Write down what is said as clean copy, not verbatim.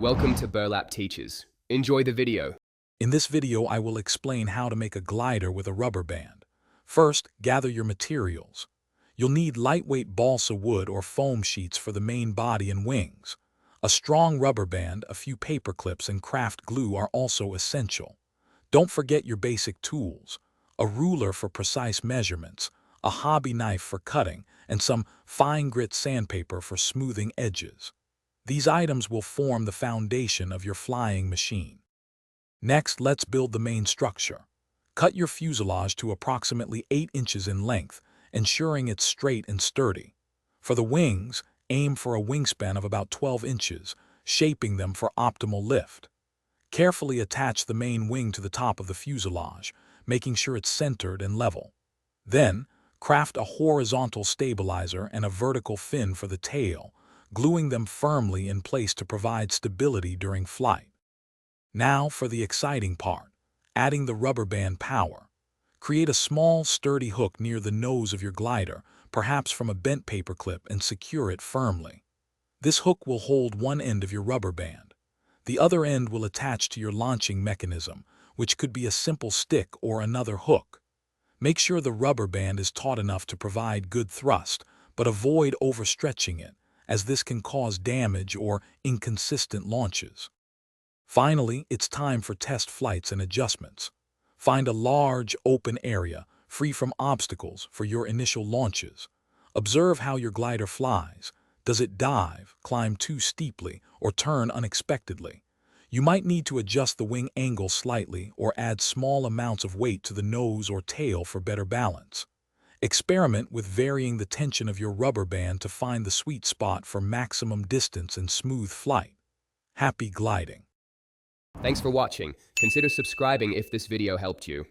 Welcome to Burlap Teachers. Enjoy the video. In this video, I will explain how to make a glider with a rubber band. First, gather your materials. You'll need lightweight balsa wood or foam sheets for the main body and wings. A strong rubber band, a few paper clips, and craft glue are also essential. Don't forget your basic tools: a ruler for precise measurements, a hobby knife for cutting, and some fine grit sandpaper for smoothing edges. These items will form the foundation of your flying machine. Next, let's build the main structure. Cut your fuselage to approximately 8 inches in length, ensuring it's straight and sturdy. For the wings, aim for a wingspan of about 12 inches, shaping them for optimal lift. Carefully attach the main wing to the top of the fuselage, making sure it's centered and level. Then, craft a horizontal stabilizer and a vertical fin for the tail, gluing them firmly in place to provide stability during flight. Now for the exciting part, adding the rubber band power. Create a small, sturdy hook near the nose of your glider, perhaps from a bent paper clip, and secure it firmly. This hook will hold one end of your rubber band. The other end will attach to your launching mechanism, which could be a simple stick or another hook. Make sure the rubber band is taut enough to provide good thrust, but avoid overstretching it, as this can cause damage or inconsistent launches. Finally, it's time for test flights and adjustments. Find a large, open area, free from obstacles, for your initial launches. Observe how your glider flies. Does it dive, climb too steeply, or turn unexpectedly? You might need to adjust the wing angle slightly or add small amounts of weight to the nose or tail for better balance. Experiment with varying the tension of your rubber band to find the sweet spot for maximum distance and smooth flight. Happy gliding! Thanks for watching. Consider subscribing if this video helped you.